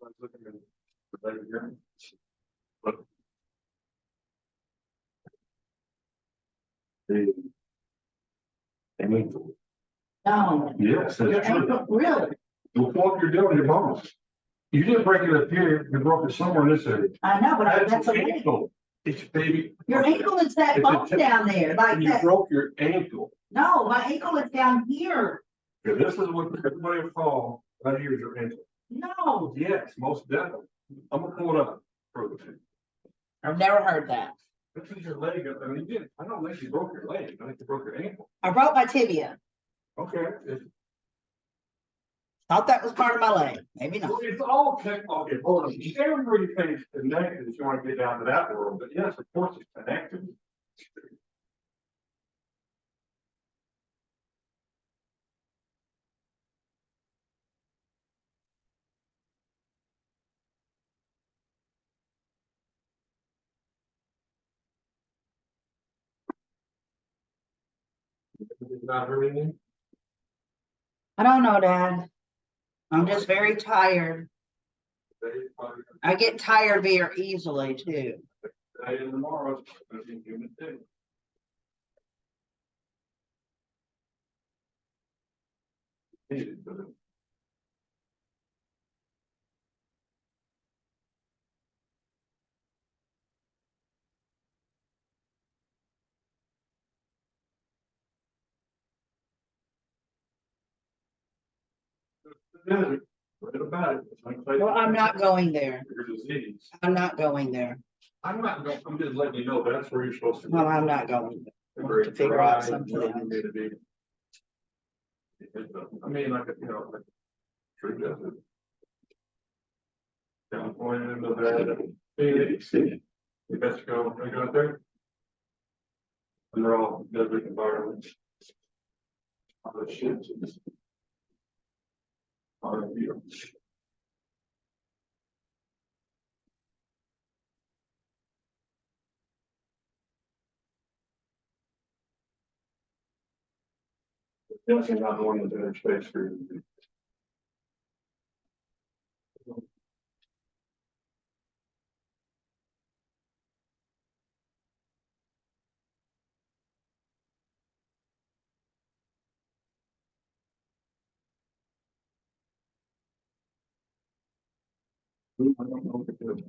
was looking at the better here. But the ankle. No. Yes, Your that's true. ankle, really? Look what you're doing, your bones. You didn't break it up here, you broke it somewhere in this area. I know, but that's a your leg. ankle. It's baby. Your ankle is that It's a bone tip. down there, like You that. broke your ankle. No, my ankle is down here. Okay, this is what everybody will call, right here is your ankle. No, Yes, most definitely. I'm gonna pull it up. Prove it to you. I've never heard that. This is your leg. I mean, you didn't, I don't think you broke your leg. I think you broke your ankle. I broke my tibia. Okay. It's, Thought that was part of my leg. Maybe not. it's all okay, hold on. Everybody thinks connected if you want to get down to that world, but yes, of course it's connected. It's not hurting I don't know, Dad. I'm just very tired. you? I get tired very easily too. Today and tomorrow, it's gonna be human too. What about it? It's like- Well, I'm not going there. Your disease. I'm not going there. I'm not going, I'm just letting you know that's where you're supposed to go. Well, I'm not going there. Very to figure out dry, something you know, else. you need to be- I mean, like, you know, like. True desert. Down point into that. Phoenix. You best go, are you go out there? And they're all desert environments. Oh, shit. Oh, you. Definitely not one of the space for you. I don't know if it is.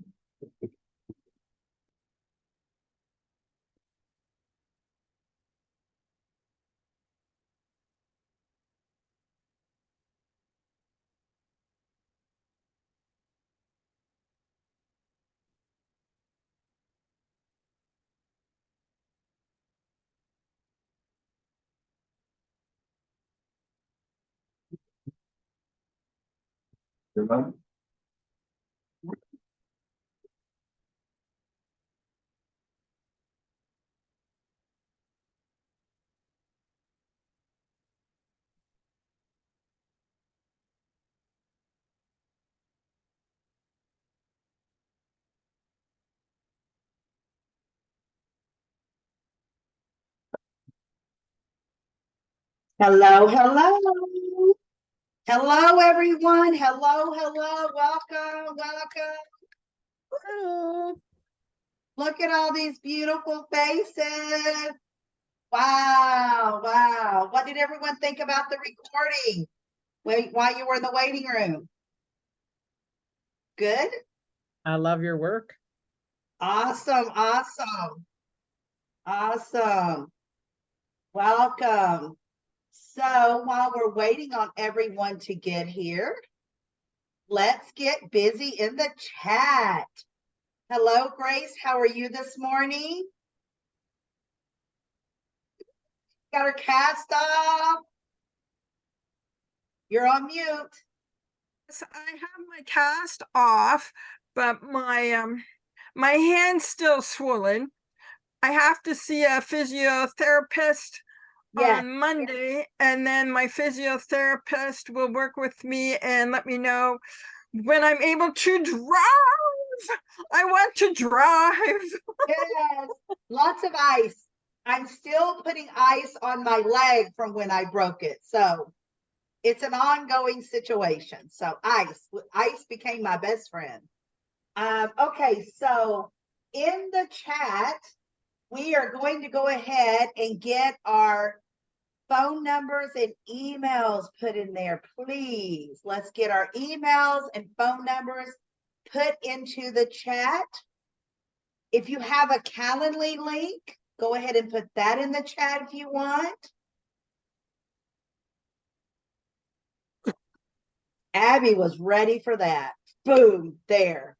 You're not? Hello, hello. Hello, everyone. Hello, hello. Welcome, welcome. Woo. Look at all these beautiful faces. Wow, wow. What did everyone think about the recording while you were in the waiting room? Good? I love your work. Awesome, awesome. Awesome. Welcome. So while we're waiting on everyone to get here, let's get busy in the chat. Hello, Grace. How are you this morning? Got her cast off. You're on mute. Yes, I have my cast off, but my hand's still swollen. I have to see a physiotherapist Yes. on Monday, and then my physiotherapist will work with me and let me know when I'm able to drive. I want to drive. Yes. Lots of ice. I'm still putting ice on my leg from when I broke it. So It's an ongoing situation. So ice became my best friend. Okay, so in the chat, we are going to go ahead and get our phone numbers and emails put in there, please. Let's get our emails and phone numbers put into the chat. If you have a Calendly link, go ahead and put that in the chat if you want. Abby was ready for that. Boom, there.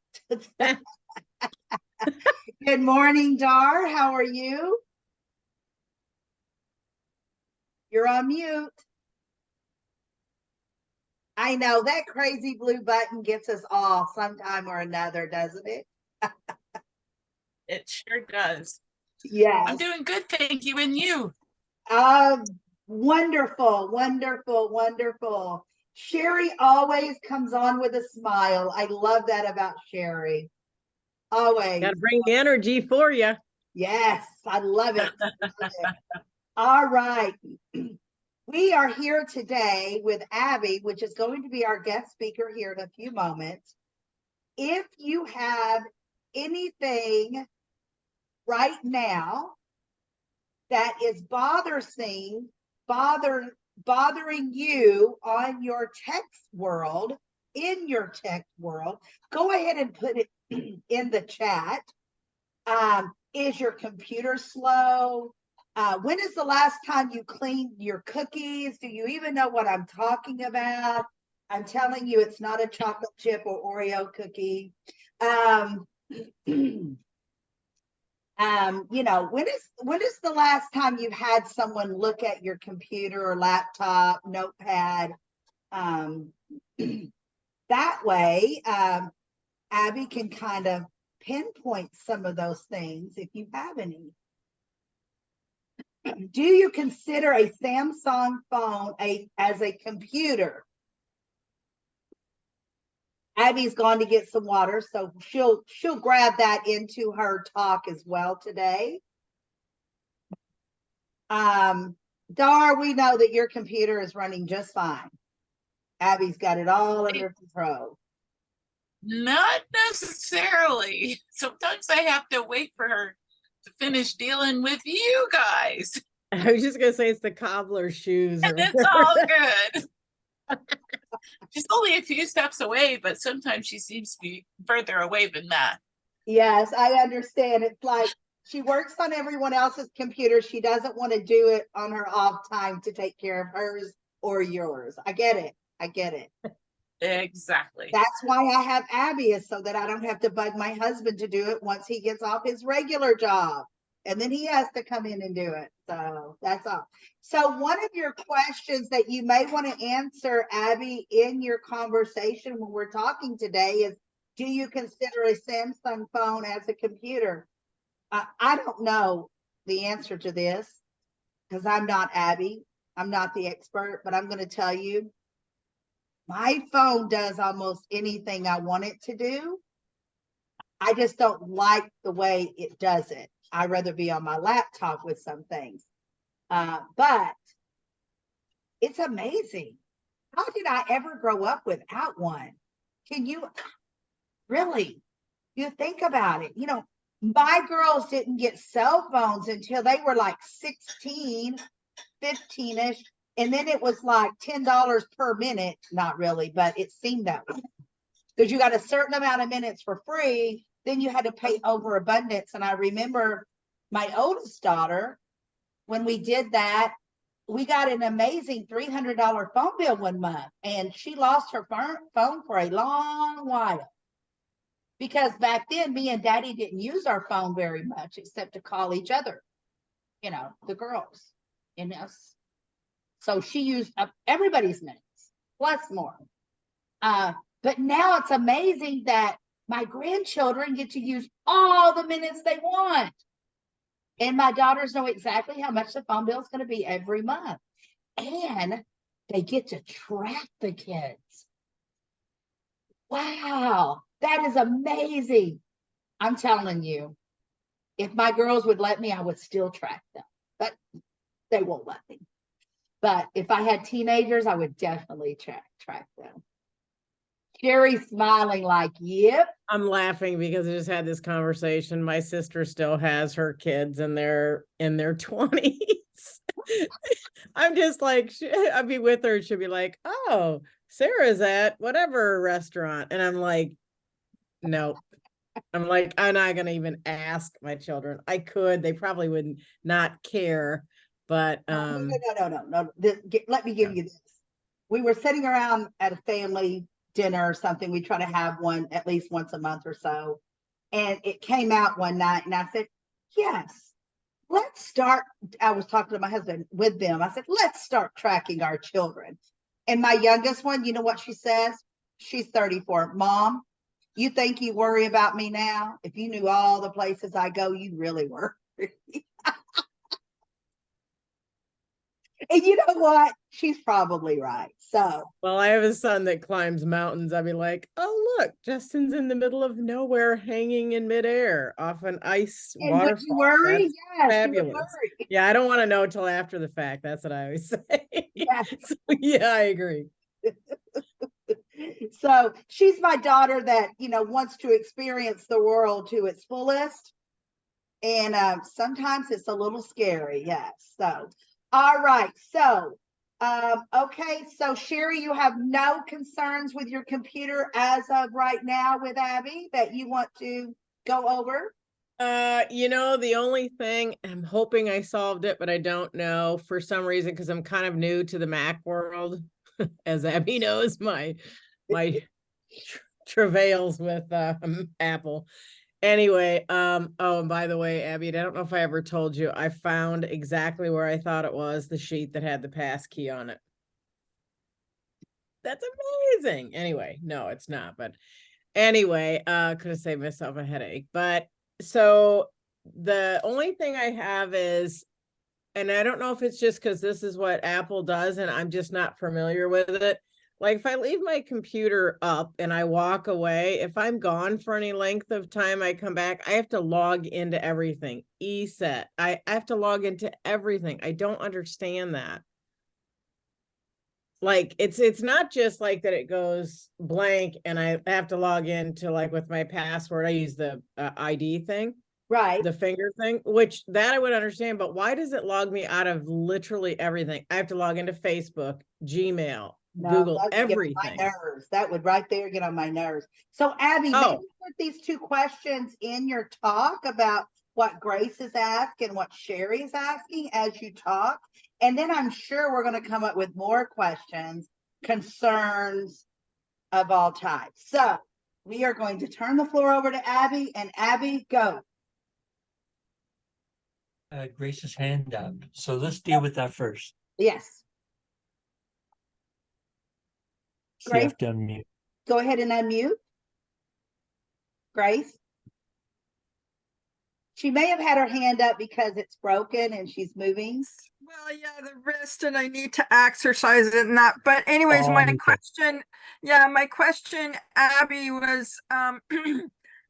Good morning, Dar. How are you? You're on mute. I know that crazy blue button gets us all sometime or another, doesn't it? It sure does. Yes. I'm doing good, thank you. And you? Wonderful, wonderful, wonderful. Sherry always comes on with a smile. I love that about Sherry. Always. Gotta bring the energy for you. Yes, I love it. All right. We are here today with Abby, which is going to be our guest speaker here in a few moments. If you have anything right now that is bothering you on your text world, in your text world, go ahead and put it in the chat. Is your computer slow? When is the last time you cleaned your cookies? Do you even know what I'm talking about? I'm telling you, it's not a chocolate chip or Oreo cookie. You know, when is the last time you had someone look at your computer or laptop, notepad? That way, Abby can kind of pinpoint some of those things if you have any. Do you consider a Samsung phone as a computer? Abby's gone to get some water, so she'll grab that into her talk as well today. Dar, we know that your computer is running just fine. Abby's got it all under control. Not necessarily. Sometimes I have to wait for her to finish dealing with you guys. I was just gonna say it's the cobbler's shoes. And it's all good. She's only a few steps away, but sometimes she seems to be further away than that. Yes, I understand. It's like she works on everyone else's computer. She doesn't want to do it on her off time to take care of hers or yours. I get it. I get it. Exactly. That's why I have Abby, is so that I don't have to bug my husband to do it once he gets off his regular job. And then he has to come in and do it. So that's all. So one of your questions that you may want to answer, Abby, in your conversation when we're talking today is, do you consider a Samsung phone as a computer? I don't know the answer to this because I'm not Abby. I'm not the expert, but I'm going to tell you, my phone does almost anything I want it to do. I just don't like the way it does it. I'd rather be on my laptop with some things. But it's amazing. How did I ever grow up without one? Can you really? You think about it. You know, my girls didn't get cell phones until they were like 16, 15-ish. And then it was like $10 per minute. Not really, but it seemed that way. Because you got a certain amount of minutes for free, then you had to pay over abundance. And I remember my oldest daughter, when we did that, we got an amazing $300 phone bill one month. And she lost her phone for a long while. Because back then, me and Daddy didn't use our phone very much, except to call each other, you know, the girls and us. So she used up everybody's minutes, plus more. But now it's amazing that my grandchildren get to use all the minutes they want. And my daughters know exactly how much the phone bill is going to be every month. And they get to track the kids. Wow, that is amazing. I'm telling you, if my girls would let me, I would still track them. But they won't let me. But if I had teenagers, I would definitely track them. Sherry's smiling like, yep. I'm laughing because I just had this conversation. My sister still has her kids in their 20s. I'm just like, I'd be with her. She'll be like, oh, Sarah's at whatever restaurant. And I'm like, no. I'm like, I'm not going to even ask my children. I could, they probably would not care. But No. Let me give you this. We were sitting around at a family dinner or something. We try to have one at least once a month or so. And it came out one night and I said, yes, let's start. I was talking to my husband with them. I said, let's start tracking our children. And my youngest one, you know what she says? She's 34. Mom, you think you worry about me now? If you knew all the places I go, you really worry. And you know what? She's probably right. So, well, I have a son that climbs mountains. I'd be like, oh, look, Justin's in the middle of nowhere hanging in midair off an ice and would waterfall. you worry? That's Yes, fabulous. you would worry. Yeah, I don't want to know till after the fact. That's what I always say. Yeah. So, yeah, I agree. So she's my daughter that, wants to experience the world to its fullest. And sometimes it's a little scary. Yes. So, all right. So, okay. So Sherry, you have no concerns with your computer as of right now with Abby that you want to go over? The only thing, I'm hoping I solved it, but I don't know for some reason, because I'm kind of new to the Mac world. As Abby knows, my travails with Apple. Anyway, oh, and by the way, Abby, I don't know if I ever told you, I found exactly where I thought it was, the sheet that had the pass key on it. That's amazing. Anyway, no, it's not, but anyway, could have saved myself a headache. But so the only thing I have is, and I don't know if it's just because this is what Apple does and I'm just not familiar with it. Like if I leave my computer up and I walk away, if I'm gone for any length of time, I come back, I have to log into everything. ESET. I have to log into everything. I don't understand that. Like it's not just like that it goes blank and I have to log into, like with my password, I use the ID thing. Right. The finger thing, which that I would understand, but why does it log me out of literally everything? I have to log into Facebook, Gmail, Google, that would everything. get on my nerves. That would right there get on my nerves. So Abby, maybe put these two questions in your talk about what Grace is asking and what Sherry is asking as you talk. And then I'm sure we're going to come up with more questions, concerns of all types. So we are going to turn the floor over to Abby, and Abby, go. Grace's hand up. So let's deal with that first. Yes. See, I have to unmute. Go ahead and unmute. Grace. She may have had her hand up because it's broken and she's moving. Well, yeah, the wrist, and I need to exercise it and that. But anyways, my question, Abby, was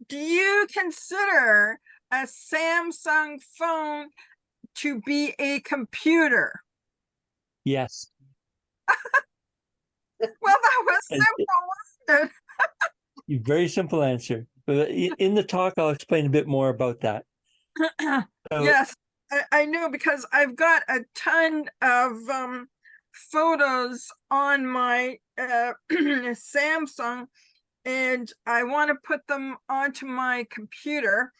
do you consider a Samsung phone to be a computer? Yes. Well, that was simple, wasn't it? Very simple answer. But in the talk, I'll explain a bit more about that. So, yes, I know, because I've got a ton of photos on my Samsung, and I want to put them onto my computer,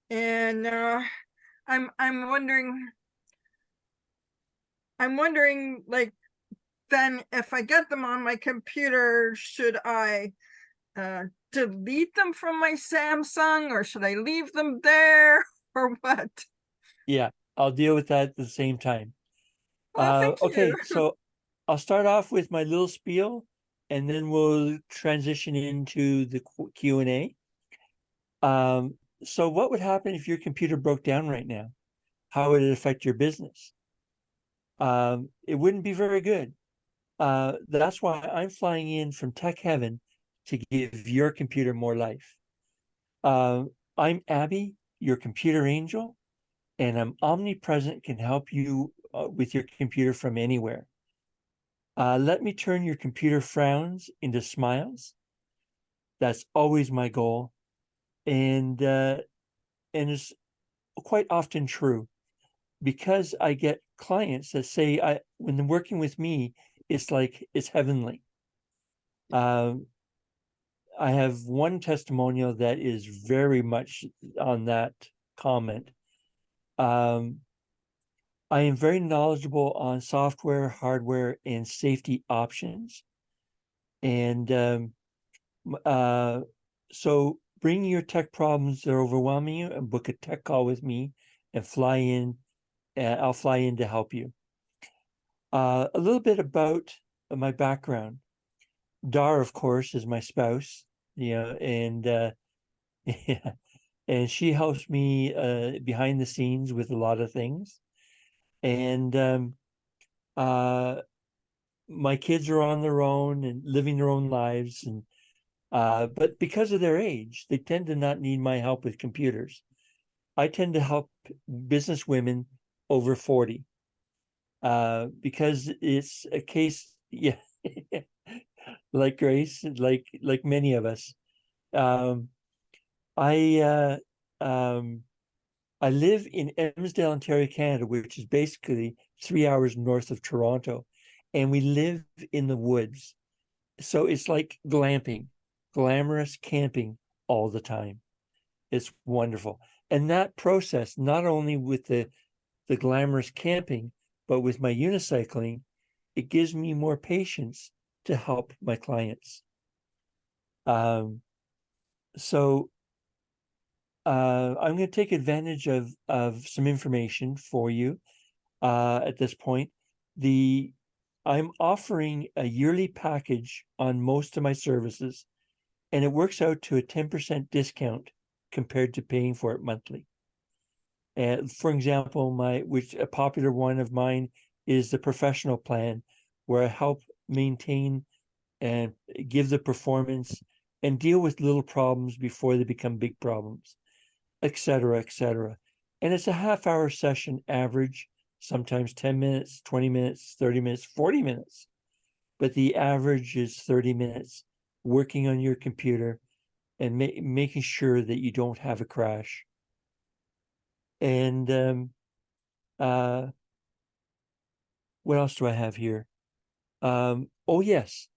and I'm wondering, like, then if I get them on my computer, should I delete them from my Samsung, or should I leave them there, or what? Yeah, I'll deal with that at the same time. Thank okay, you. so I'll start off with my little spiel, and then we'll transition into the Q&A. So what would happen if your computer broke down right now? How would it affect your business? It wouldn't be very good. That's why I'm flying in from tech heaven to give your computer more life. I'm Abby, your computer angel, and I'm omnipresent, can help you with your computer from anywhere. Let me turn your computer frowns into smiles. That's always my goal. And it's quite often true, because I get clients that say, when they're working with me, it's like it's heavenly. I have one testimonial that is very much on that comment. I am very knowledgeable on software, hardware, and safety options. And so bring your tech problems that are overwhelming you and book a tech call with me and fly in. I'll fly in to help you. A little bit about my background. Dar, of course, is my spouse, and yeah, and she helps me behind the scenes with a lot of things. And my kids are on their own and living their own lives, and but because of their age, they tend to not need my help with computers. I tend to help business women over 40, because it's a case, yeah, like Grace, like many of us. Um, I I live in Emsdale, Ontario, Canada, which is basically 3 hours north of Toronto, and we live in the woods. So it's like glamping, glamorous camping all the time. It's wonderful. And that process, not only with the glamorous camping, but with my unicycling, it gives me more patience to help my clients. So I'm going to take advantage of some information for you at this point. I'm offering a yearly package on most of my services, and it works out to a 10% discount compared to paying for it monthly. And for example, which a popular one of mine is the professional plan, where I help maintain and give the performance and deal with little problems before they become big problems, et cetera, et cetera. And it's a half-hour session average, sometimes 10 minutes, 20 minutes, 30 minutes, 40 minutes. But the average is 30 minutes working on your computer and making sure that you don't have a crash. And what else do I have here? Oh, yes.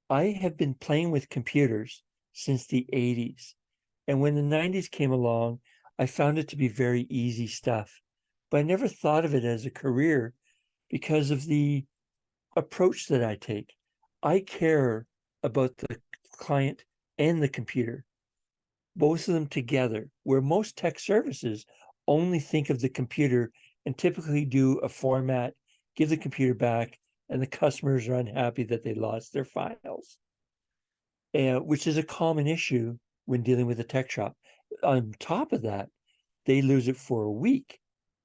I have been playing with computers since the 80s. And when the 90s came along, I found it to be very easy stuff. But I never thought of it as a career because of the approach that I take. I care about the client and the computer, both of them together, where most tech services only think of the computer and typically do a format, give the computer back, and the customers are unhappy that they lost their files, which is a common issue when dealing with a tech shop. On top of that, they lose it for a week,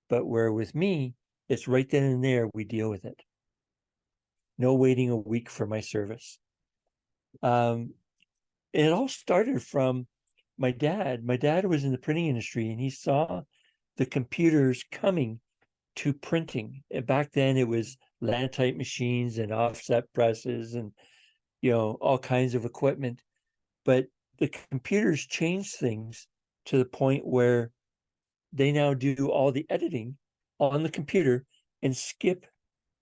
but where with me, it's right then and there we deal with it. No waiting a week for my service. It all started from my dad. My dad was in the printing industry, and he saw the computers coming to printing. And back then it was lanotype machines and offset presses and all kinds of equipment. But the computers changed things to the point where they now do all the editing on the computer and skip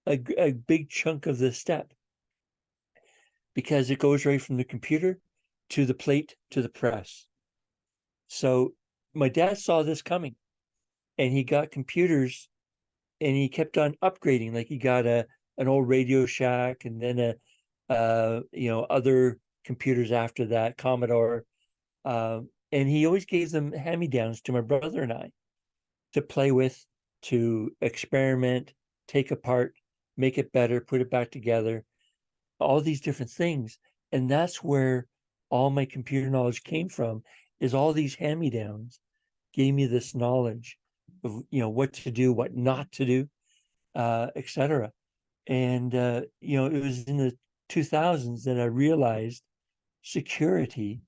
a big chunk of the step, because it goes right from the computer to the plate to the press. So my dad saw this coming, and he got computers, and he kept on upgrading. Like he got an old Radio Shack, and then other computers after that, Commodore, and he always gave them hand-me-downs to my brother and I to play with, to experiment, take apart, make it better, put it back together, all these different things. And that's where all my computer knowledge came from, is all these hand-me-downs gave me this knowledge of what to do, what not to do, etc. And it was in the 2000s that I realized security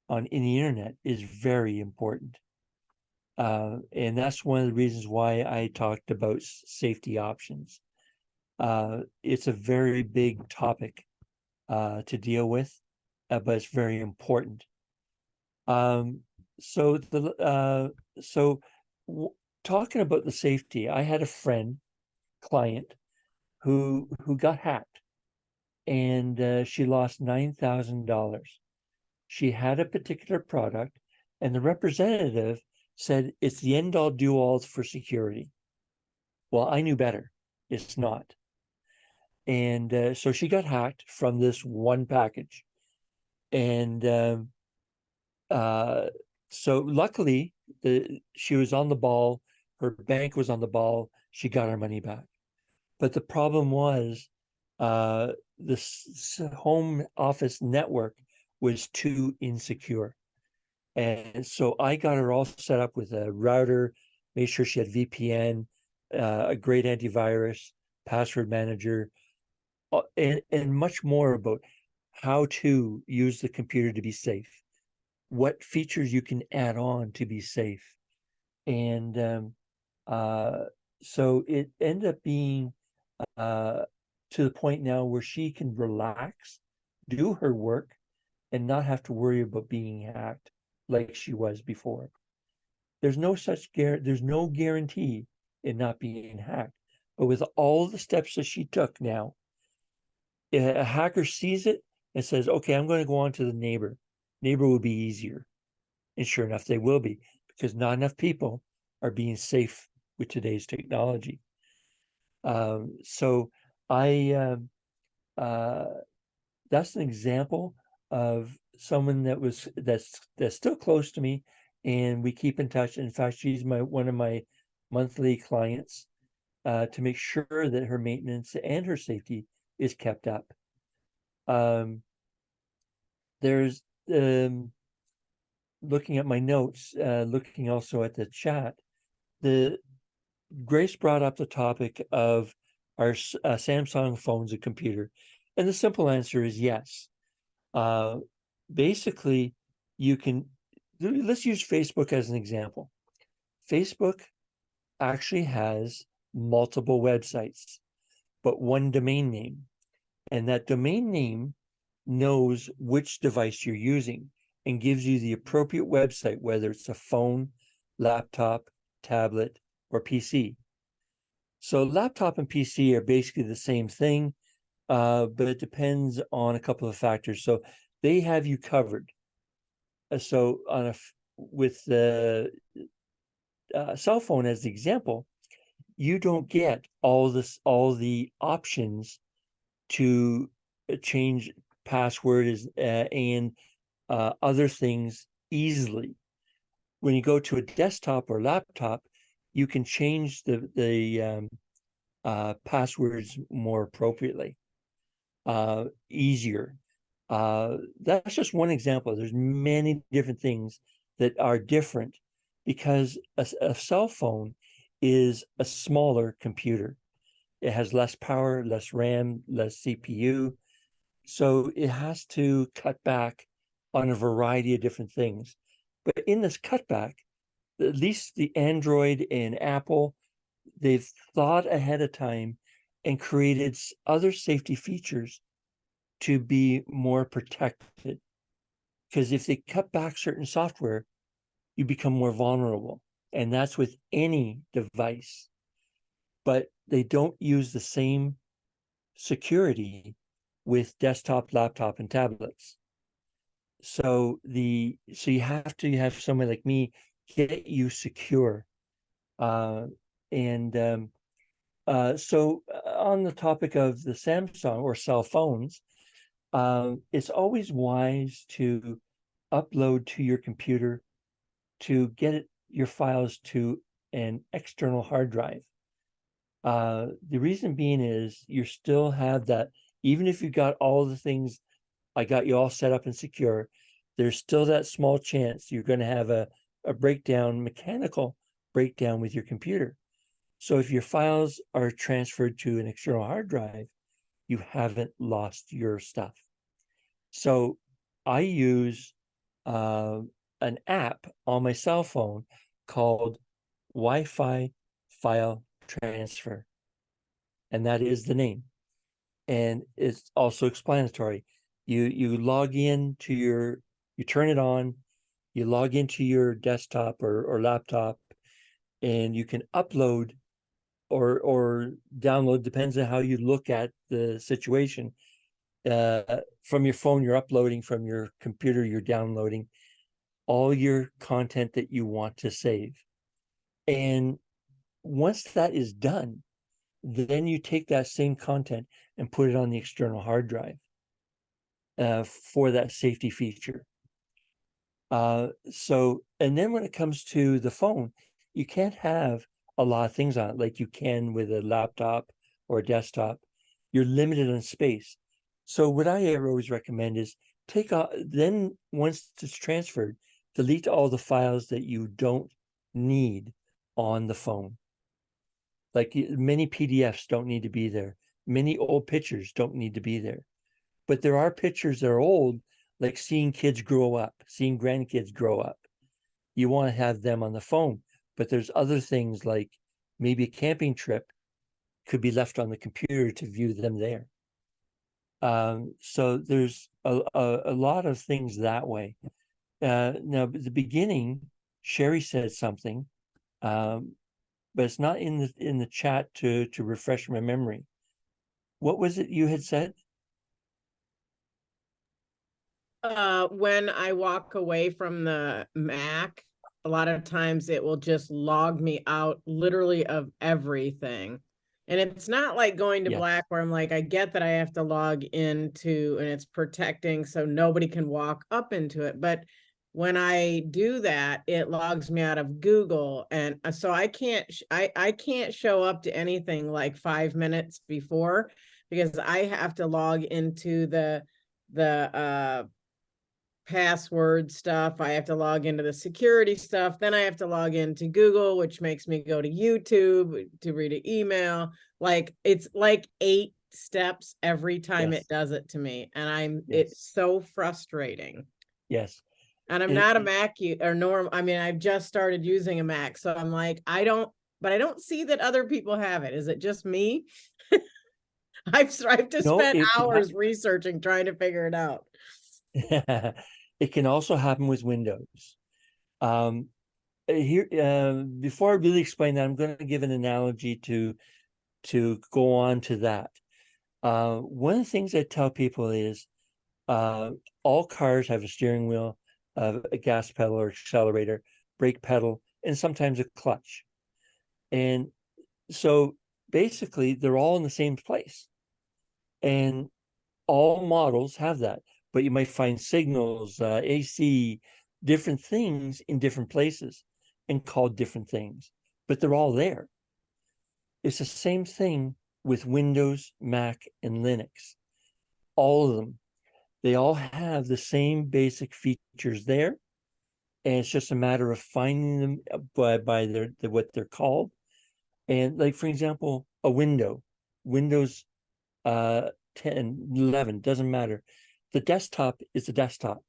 in the internet is very important. And that's one of the reasons why I talked about safety options. It's a very big topic to deal with, but it's very important. So talking about the safety, I had a client who got hacked, and she lost $9,000. She had a particular product, and the representative said it's the end all do all for security. Well, I knew better. It's not. And so she got hacked from this one package. And so luckily, she was on the ball. Her bank was on the ball. She got her money back. But the problem was this home office network was too insecure. And so I got her all set up with a router, made sure she had VPN, a great antivirus, password manager, and much more about how to use the computer to be safe, what features you can add on to be safe. And so it ended up being to the point now where she can relax, do her work, and not have to worry about being hacked like she was before. There's no guarantee in not being hacked. But with all the steps that she took now, a hacker sees it and says, okay, I'm going to go on to the neighbor. Neighbor will be easier. And sure enough, they will be, because not enough people are being safe with today's technology. So that's an example of someone that's still close to me, and we keep in touch. In fact, she's one of my monthly clients to make sure that her maintenance and her safety is kept up. There's looking at my notes, looking also at the chat, Grace brought up the topic of our Samsung phones and computer, and the simple answer is yes. Basically, let's use Facebook as an example. Facebook actually has multiple websites, but one domain name. And that domain name knows which device you're using and gives you the appropriate website, whether it's a phone, laptop, tablet, or PC. So laptop and PC are basically the same thing, but it depends on a couple of factors. So they have you covered. So with the cell phone as the example, you don't get all the options to change passwords and other things easily. When you go to a desktop or laptop, you can change the passwords more appropriately, easier. That's just one example. There's many different things that are different because a cell phone is a smaller computer. It has less power, less RAM, less CPU. So it has to cut back on a variety of different things. But in this cutback, at least the Android and Apple, they've thought ahead of time and created other safety features to be more protected. Because if they cut back certain software, you become more vulnerable. And that's with any device. But they don't use the same security with desktop, laptop, and tablets. So you have to have someone like me get you secure. So on the topic of the Samsung or cell phones, it's always wise to upload to your computer to get your files to an external hard drive. The reason being is you still have that, even if you got all the things, I got you all set up and secure, there's still that small chance you're going to have a breakdown, mechanical breakdown with your computer. So if your files are transferred to an external hard drive, you haven't lost your stuff. So I use an app on my cell phone called Wi-Fi File Transfer. and that is the name. And it's also explanatory. You log in to you turn it on, you log into your desktop or laptop, and you can upload or download, depends on how you look at the situation. From your phone, you're uploading, from your computer, you're downloading all your content that you want to save. And once that is done, then you take that same content and put it on the external hard drive for that safety feature. And then when it comes to the phone, you can't have a lot of things on it like you can with a laptop or a desktop. You're limited on space. So what I always recommend is then once it's transferred, delete all the files that you don't need on the phone. Like many PDFs don't need to be there. Many old pictures don't need to be there. But there are pictures that are old, like seeing kids grow up, seeing grandkids grow up. You want to have them on the phone, but there's other things like maybe a camping trip could be left on the computer to view them there. So there's a lot of things that way. Now, at the beginning, Sherry said something, but it's not in the chat to refresh my memory. What was it you had said? When I walk away from the Mac, a lot of times it will just log me out literally of everything. And it's not like going to Yes. black where I'm like, I get that I have to log into and it's protecting so nobody can walk up into it. But when I do that, it logs me out of Google. And so I can't show up to anything like 5 minutes before, because I have to log into the password stuff. I have to log into the security stuff. Then I have to log into Google, which makes me go to YouTube to read an email. Like it's like 8 steps every time Yes. it does it to me. And Yes. it's so frustrating. Yes. And I'm not a Mac I mean, I've just started using a Mac. So I'm like, I don't see that other people have it. Is it just me? I've just No, spent hours researching, trying to figure it out. it can also happen with Windows. Here, before I really explain that, I'm going to give an analogy to go on to that. One of the things I tell people is all cars have a steering wheel, a gas pedal or accelerator, brake pedal, and sometimes a clutch. And so basically, they're all in the same place. And all models have that, but you might find signals, AC, different things in different places and called different things, but they're all there. It's the same thing with Windows, Mac, and Linux. All of them, they all have the same basic features there. And it's just a matter of finding them by what they're called. And like, for example, a Windows 10, 11, doesn't matter. The desktop is a desktop.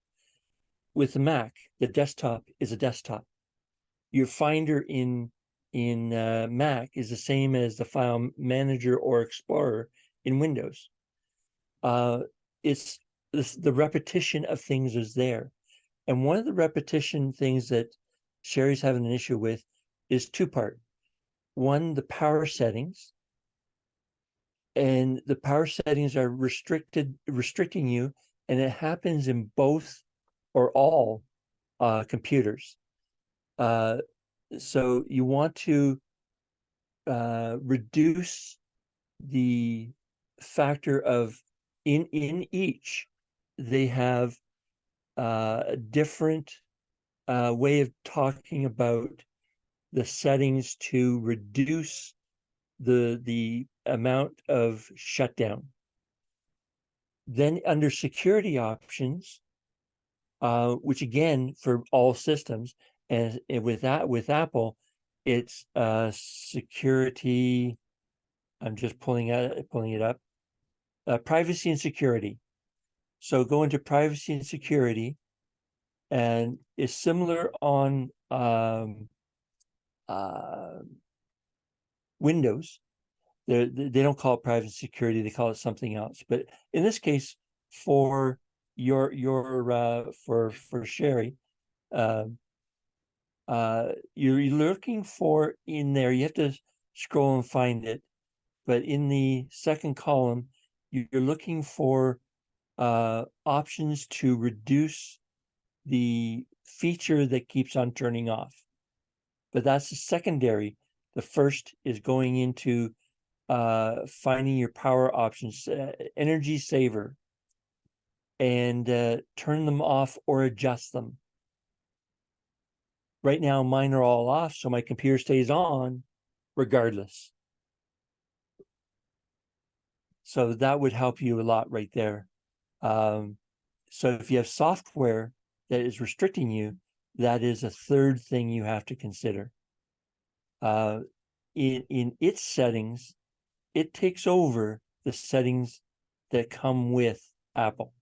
With the Mac, the desktop is a desktop. Your Finder in Mac is the same as the File Manager or Explorer in Windows. It's the repetition of things is there. And one of the repetition things that Sherry's having an issue with is two-part. One, the power settings. And the power settings are restricting you, and it happens in both or all computers. So you want to reduce the factor of in each, they have a different way of talking about the settings to reduce the amount of shutdown. Then under security options, which again for all systems, and with Apple, it's security. I'm just pulling it up. Privacy and security. So go into privacy and security, and it's similar on Windows, They don't call it private security, they call it something else. But in this case, for for Sherry, you're looking for in there, you have to scroll and find it, but in the second column, you're looking for options to reduce the feature that keeps on turning off. But that's the secondary. The first is going into finding your power options, energy saver, and turn them off or adjust them. Right now, mine are all off, so my computer stays on regardless. So that would help you a lot right there. So if you have software that is restricting you, that is a third thing you have to consider. In its settings, it takes over the settings that come with Apple.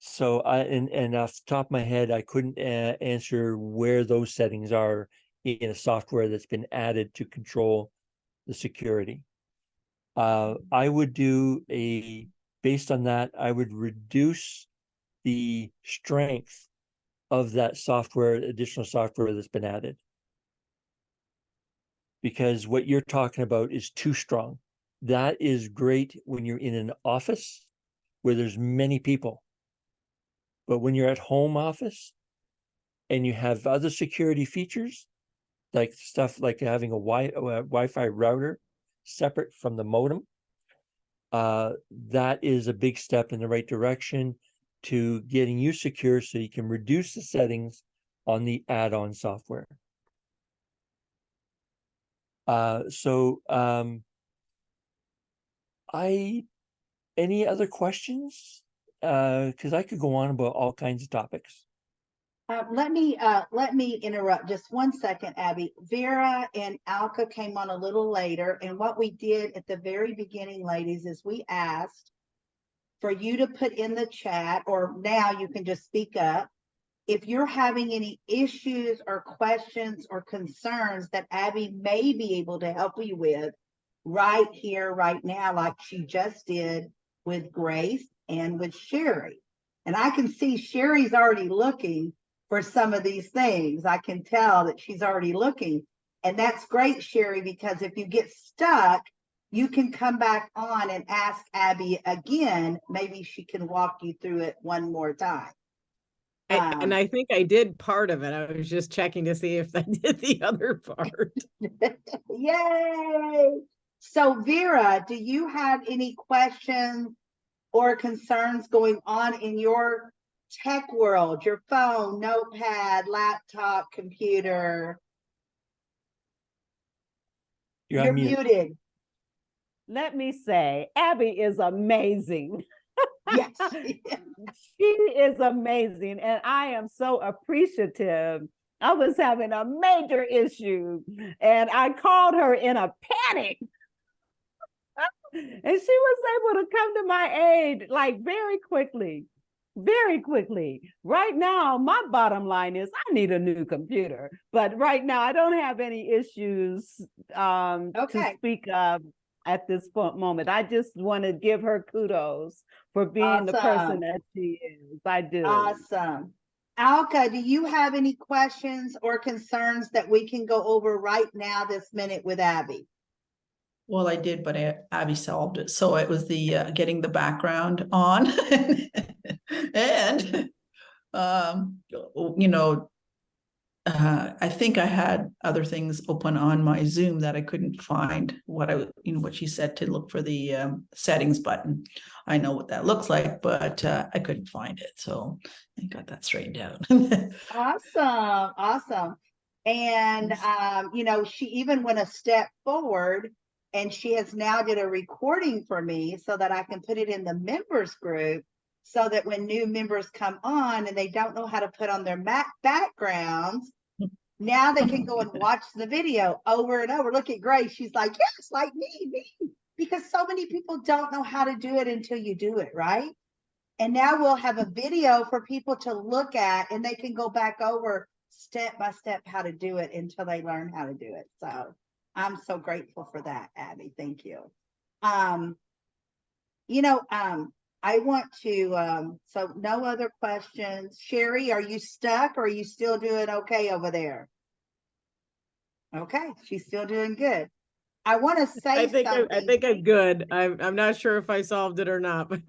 So and off the top of my head, I couldn't answer where those settings are in a software that's been added to control the security. I would do based on that, I would reduce the strength of that software, additional software that's been added. Because what you're talking about is too strong. That is great when you're in an office where there's many people. But when you're at home office and you have other security features, like stuff like having a Wi-Fi router separate from the modem, that is a big step in the right direction to getting you secure so you can reduce the settings on the add-on software. Any other questions? Because I could go on about all kinds of topics. Let me interrupt just 1 second, Abby. Vera and Alka came on a little later, and what we did at the very beginning, ladies, is we asked for you to put in the chat, or now you can just speak up, if you're having any issues or questions or concerns that Abby may be able to help you with right here, right now, like she just did with Grace and with Sherry. And I can see Sherry's already looking for some of these things. I can tell that she's already looking. And that's great, Sherry, because if you get stuck, you can come back on and ask Abby again. Maybe she can walk you through it one more time. And I think I did part of it. I was just checking to see if I did the other part. Yay! So Vera, do you have any questions or concerns going on in your tech world, your phone, notepad, laptop, computer? You're muted. Let me say, Abby is amazing. Yes. She is amazing, and I am so appreciative. I was having a major issue, and I called her in a panic. And she was able to come to my aid like very quickly. Right now, my bottom line is I need a new computer. But right now, I don't have any issues to speak of at this moment. I just want to give her kudos for being the person that she is. I do. Awesome. Alka, do you have any questions or concerns that we can go over right now this minute with Abby? Well, I did, but Abby solved it. So it was the getting the background on. And, I think I had other things open on my Zoom that I couldn't find what she said to look for the settings button. I know what that looks like, but I couldn't find it. So I got that straightened out. Awesome. And, she even went a step forward, and she has now did a recording for me so that I can put it in the members group, so that when new members come on and they don't know how to put on their backgrounds, now they can go and watch the video over and over. Look at Grace. She's like, yes, like me. Because so many people don't know how to do it until you do it, right? And now we'll have a video for people to look at, and they can go back over step by step how to do it until they learn how to do it. So I'm so grateful for that, Abby. Thank you. I want to, so no other questions. Sherry, are you stuck or are you still doing okay over there? Okay, she's still doing good. I want to say I think I'm good. I'm not sure if I solved it or not, but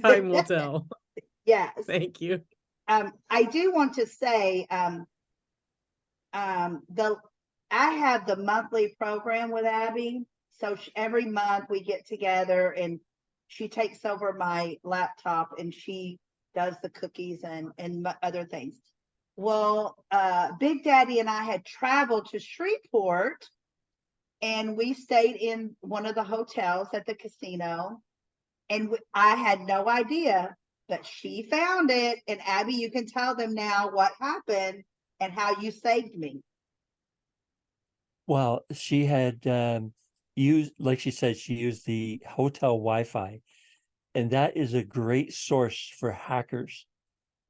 time will tell. Yes. Thank you. I do want to say, I have the monthly program with Abby. So every month we get together and she takes over my laptop and she does the cookies and other things. Well, Big Daddy and I had traveled to Shreveport and we stayed in one of the hotels at the casino. And I had no idea, but she found it. And Abby, you can tell them now what happened and how you saved me. Well, she had used, like she said, she used the hotel Wi-Fi, and that is a great source for hackers.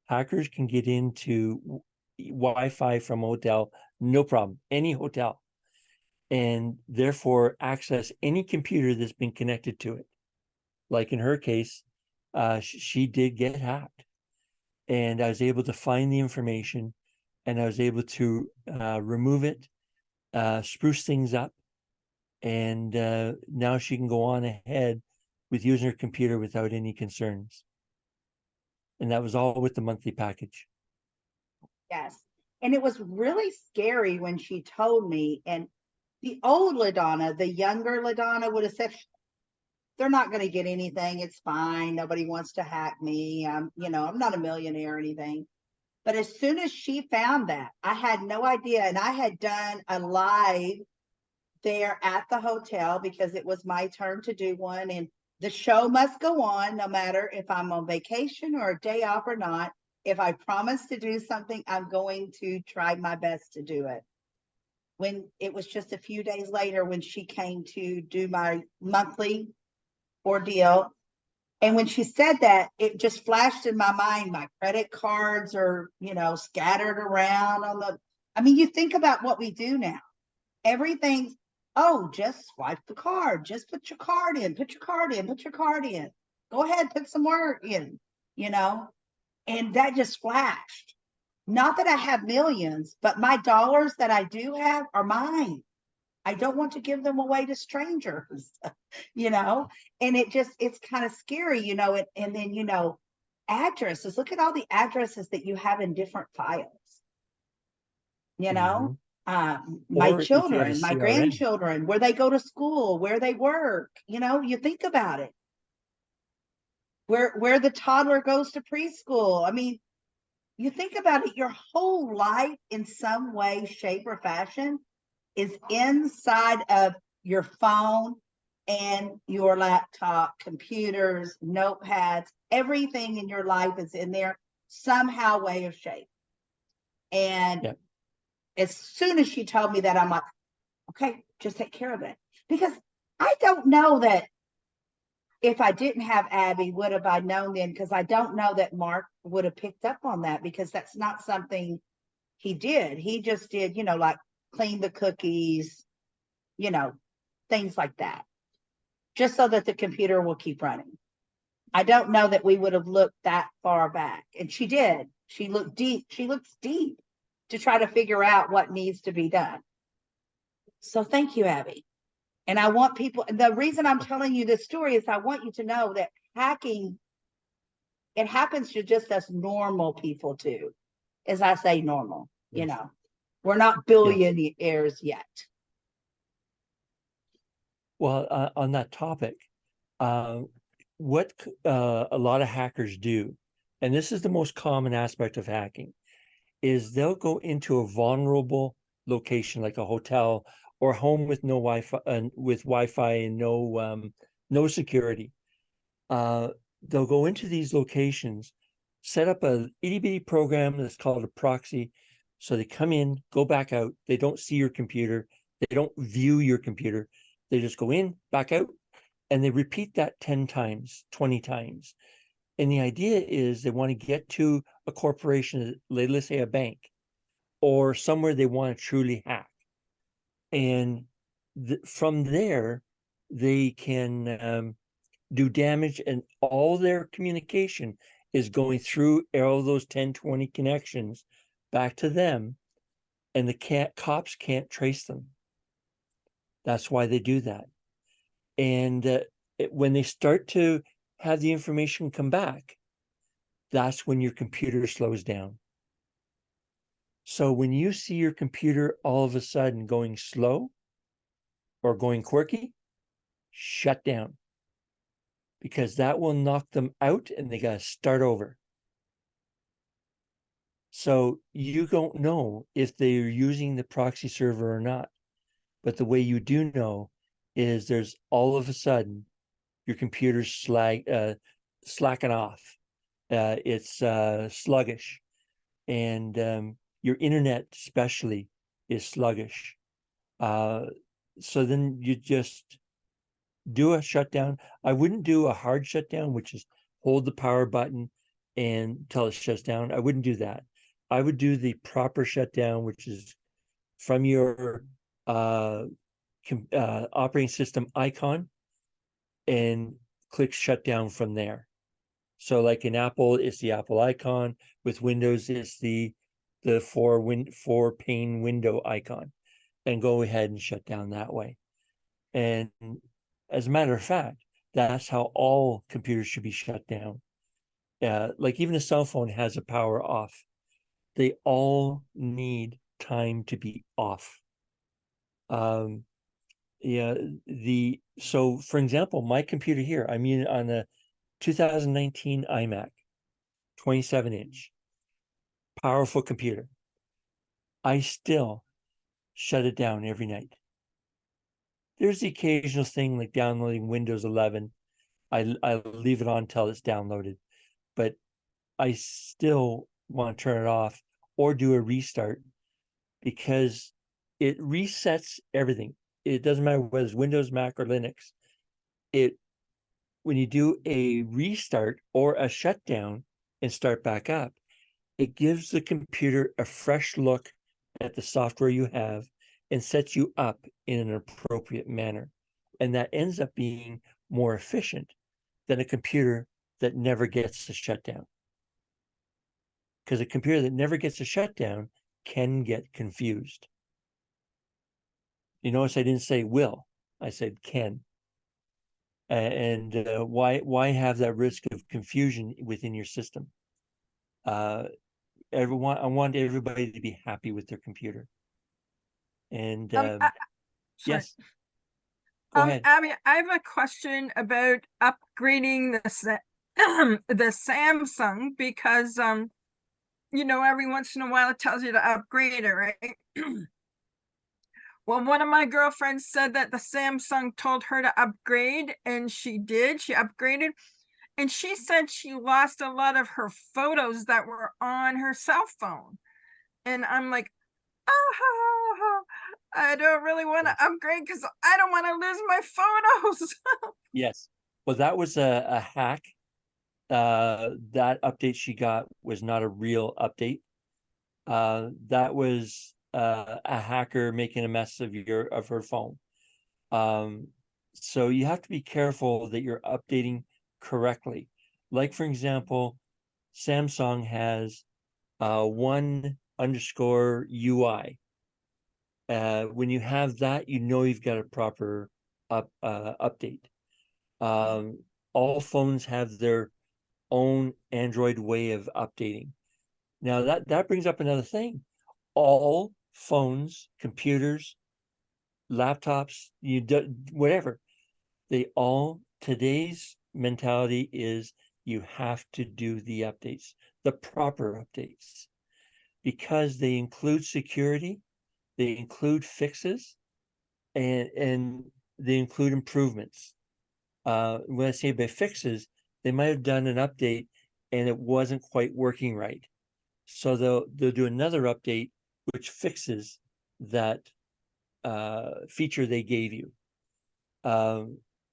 Hackers can get into Wi-Fi from hotel, no problem, any hotel, and therefore access any computer that's been connected to it. Like in her case, she did get hacked, and I was able to find the information, and I was able to remove it, spruce things up, and now she can go on ahead with using her computer without any concerns. And that was all with the monthly package. Yes. And it was really scary when she told me. And the old LaDonna, the younger LaDonna would have said, they're not going to get anything. It's fine. Nobody wants to hack me. I'm not a millionaire or anything. But as soon as she found that, I had no idea. And I had done a live there at the hotel because it was my turn to do one. And the show must go on no matter if I'm on vacation or a day off or not. If I promise to do something, I'm going to try my best to do it. When it was just a few days later when she came to do my monthly ordeal. And when she said that, it just flashed in my mind. My credit cards are, scattered around you think about what we do now. Everything's, just swipe the card. Just put your card in, put your card in, put your card in. Go ahead, put some more in, and that just flashed. Not that I have millions, but my dollars that I do have are mine. I don't want to give them away to strangers, and it's kind of scary, and then, addresses. Look at all the addresses that you have in different files, my children, my grandchildren, where they go to school, where they work, you think about it. Where the toddler goes to preschool. You think about it, your whole life in some way, shape, or fashion is inside of your phone and your laptop, computers, notepads, everything in your life is in there somehow, way, or shape. And as soon as she told me that, I'm like, okay, just take care of it. Because I don't know that if I didn't have Abby, would have I known then? Because I don't know that Mark would have picked up on that, because that's not something he did. He just did, like clean the cookies, things like that, just so that the computer will keep running. I don't know that we would have looked that far back. And she did. She looked deep. She looks deep to try to figure out what needs to be done. So thank you, Abby. And I want people, the reason I'm telling you this story is I want you to know that hacking, it happens to just us normal people too. As I say, normal, we're not billionaires yet. Well, on that topic, what a lot of hackers do, and this is the most common aspect of hacking, is they'll go into a vulnerable location like a hotel or home with no Wi-Fi and no security. They'll go into these locations, set up a itty bitty program that's called a proxy. So they come in, go back out. They don't see your computer. They don't view your computer. They just go in, back out, and they repeat that 10 times, 20 times. And the idea is they want to get to a corporation, let's say a bank, or somewhere they want to truly hack. And from there, they can do damage, and all their communication is going through all those 10, 20 connections back to them, and the cops can't trace them. That's why they do that. And when they start to have the information come back, that's when your computer slows down. So when you see your computer all of a sudden going slow or going quirky, shut down, because that will knock them out and they got to start over. So you don't know if they're using the proxy server or not. But the way you do know is there's all of a sudden your computer's slacking off. It's sluggish, and your internet especially is sluggish. So then you just do a shutdown. I wouldn't do a hard shutdown, which is hold the power button and until it shuts down. I wouldn't do that. I would do the proper shutdown, which is from your operating system icon and click shutdown from there. So like in Apple, it's the Apple icon. With Windows, it's the four pane window icon, and go ahead and shut down that way. And as a matter of fact, that's how all computers should be shut down. Like even a cell phone has a power off. They all need time to be off. Yeah, so for example, my computer here, I'm on a 2019 iMac, 27-inch, powerful computer. I still shut it down every night. There's the occasional thing like downloading Windows 11. I leave it on until it's downloaded, but I still want to turn it off or do a restart, because it resets everything. It doesn't matter whether it's Windows, Mac, or Linux. When you do a restart or a shutdown and start back up, it gives the computer a fresh look at the software you have and sets you up in an appropriate manner. And that ends up being more efficient than a computer that never gets a shutdown. Because a computer that never gets a shutdown can get confused. You notice I didn't say will, I said can. And why have that risk of confusion within your system? I want everybody to be happy with their computer. And sorry. yes, go ahead. Abby, I have a question about upgrading the Samsung, because every once in a while it tells you to upgrade it, right? Well, one of my girlfriends said that the Samsung told her to upgrade, and she did. She upgraded, and she said she lost a lot of her photos that were on her cell phone. And I'm like, oh, I don't really want to upgrade because I don't want to lose my photos. Yes. Well, that was a hack. That update she got was not a real update. That was a hacker making a mess of her phone. So you have to be careful that you're updating correctly. Like for example, Samsung has 1_UI. When you have that, you've got a proper update. All phones have their own Android way of updating. Now that brings up another thing. All phones, computers, laptops, whatever, today's mentality is you have to do the updates, the proper updates, because they include security, they include fixes, and they include improvements. When I say by fixes, they might have done an update and it wasn't quite working right. So they'll do another update which fixes that feature they gave you.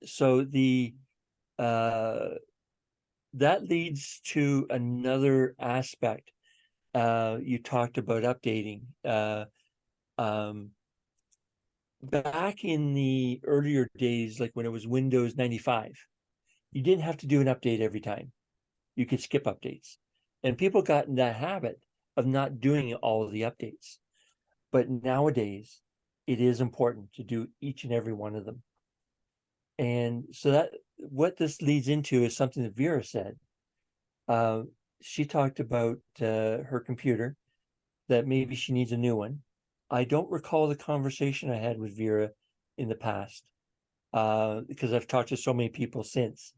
So that leads to another aspect. You talked about updating. back in the earlier days, like when it was Windows 95, you didn't have to do an update every time. You could skip updates. And people got in that habit of not doing all of the updates. But nowadays, it is important to do each and every one of them. And so that what this leads into is something that Vera said. She talked about her computer, that maybe she needs a new one. I don't recall the conversation I had with Vera in the past, because I've talked to so many people since.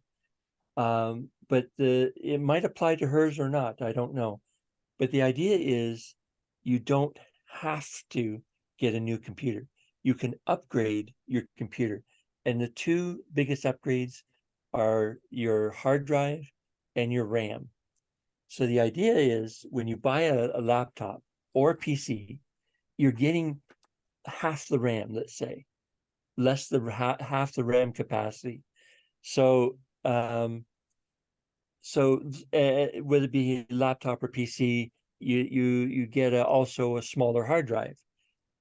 But it might apply to hers or not, I don't know. But the idea is you don't have to get a new computer. You can upgrade your computer. And the two biggest upgrades are your hard drive and your RAM. So the idea is when you buy a laptop or a PC, you're getting half the RAM, let's say, less than half the RAM capacity. So whether it be a laptop or PC, you get also a smaller hard drive.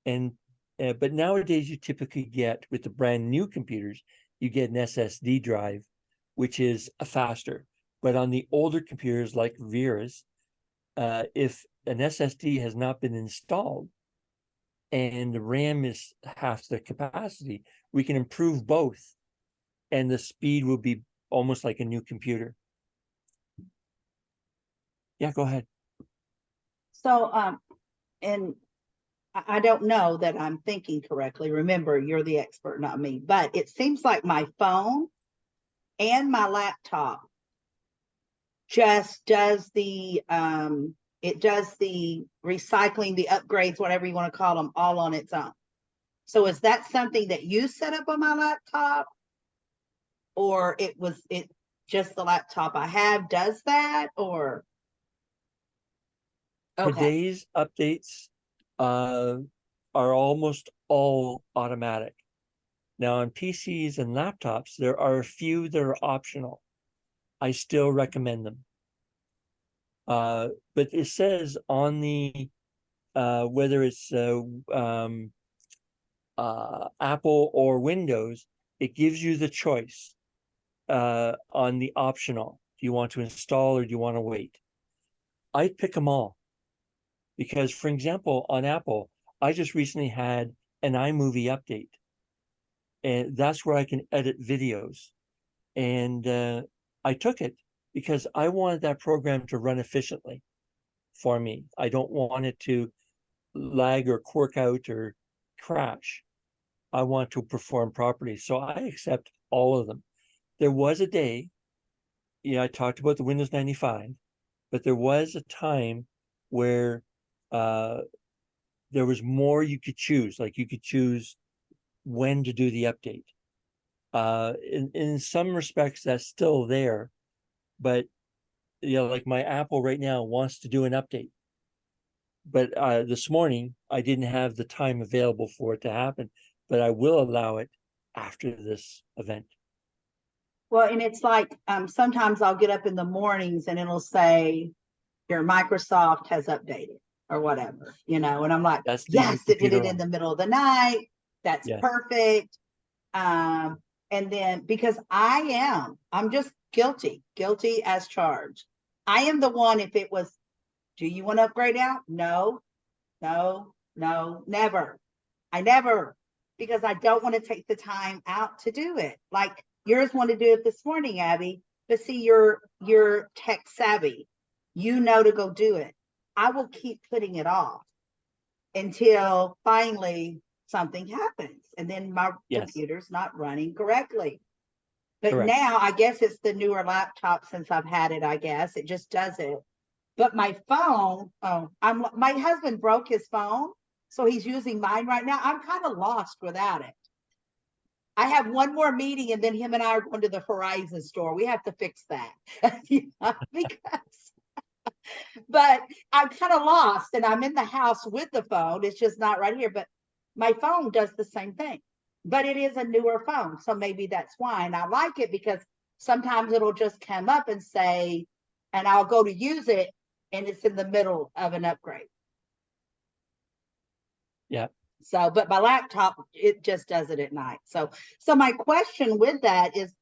And but nowadays you typically get, with the brand new computers, you get an SSD drive, which is faster. But on the older computers like Vera's, if an SSD has not been installed and the RAM is half the capacity, we can improve both, and the speed will be almost like a new computer. Yeah, go ahead. So, and I don't know that I'm thinking correctly. Remember, you're the expert, not me. But it seems like my phone and my laptop just does the it does the recycling, the upgrades, whatever you want to call them, all on its own. So is that something that you set up on my laptop, or it just the laptop I have does that? Or okay, Today's updates are almost all automatic. Now on PCs and laptops, there are a few that are optional. I still recommend them. But it says on the whether it's Apple or Windows, it gives you the choice on the optional. Do you want to install or do you want to wait? I'd pick them all. Because, for example, on Apple, I just recently had an iMovie update. And that's where I can edit videos. And I took it because I wanted that program to run efficiently for me. I don't want it to lag or quirk out or crash. I want to perform properly. So I accept all of them. There was a day, I talked about the Windows 95, but there was a time where there was more you could choose. Like you could choose when to do the update. In some respects, that's still there, but like my Apple right now wants to do an update. But this morning, I didn't have the time available for it to happen, but I will allow it after this event. well, and it's like sometimes I'll get up in the mornings and it'll say your Microsoft has updated or whatever, and I'm like, That's yes, it did it in the middle of the night. That's perfect. And then because I'm just guilty as charged. I am the one, if it was, do you want to upgrade now? No, never. I never, because I don't want to take the time out to do it. Like yours wanted to do it this morning, Abby, but see, you're tech savvy. To go do it. I will keep putting it off until finally something happens. And then my computer's not running correctly. But now I guess it's the newer laptop since I've had it, I guess. It just does it. But my phone, my husband broke his phone, so he's using mine right now. I'm kind of lost without it. I have one more meeting and then him and I are going to the Verizon store. We have to fix that. Because but I'm kind of lost and I'm in the house with the phone. It's just not right here. But my phone does the same thing. But it is a newer phone. So maybe that's why. And I like it because sometimes it'll just come up and say, and I'll go to use it and it's in the middle of an upgrade. Yeah. So, but my laptop, it just does it at night. So my question with that is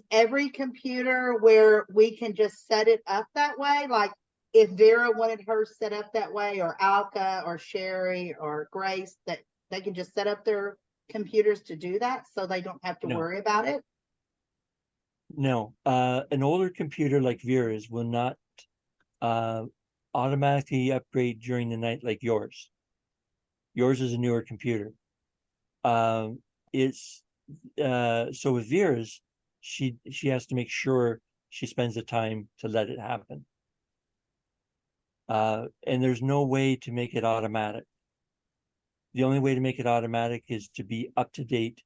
every computer where we can just set it up that way? Like if Vera wanted hers set up that way, or Alka or Sherry or Grace, that they can just set up their computers to do that so they don't have to No. worry about it? No, an older computer like Vera's will not automatically upgrade during the night like yours. Yours is a newer computer. It's so with Vera's, she has to make sure she spends the time to let it happen. And there's no way to make it automatic. The only way to make it automatic is to be up to date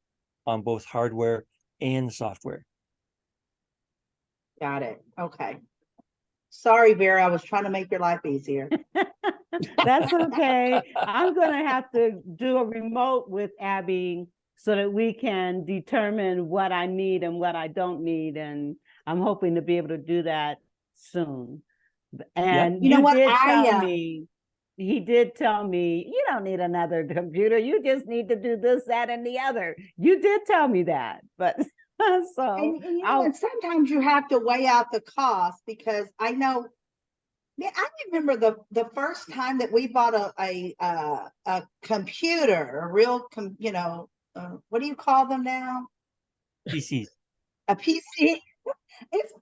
on both hardware and software. Got it. Okay. Sorry, Vera, I was trying to make your life easier. That's okay. I'm going to have to do a remote with Abby so that we can determine what I need and what I don't need. And I'm hoping to be able to do that soon. And You know what? did tell me, he did tell me, you don't need another computer. You just need to do this, that, and the other. You did tell me that, but so and you know, and sometimes you have to weigh out the cost, because I know, I remember the first time that we bought a computer, a real what do you call them now? PCs. A PC. It's